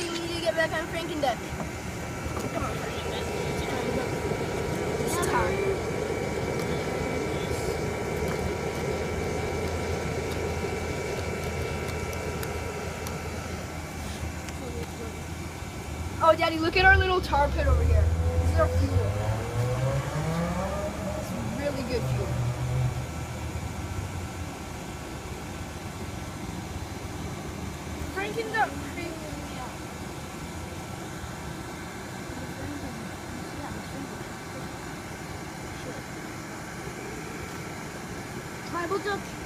we need to get back on Franken deck. Come on, Franken deck. It's time. Oh, Daddy, look at our little tar pit over here. This is our fuel. It's really good fuel. Franken's up creeping me out. Tribal Dutch.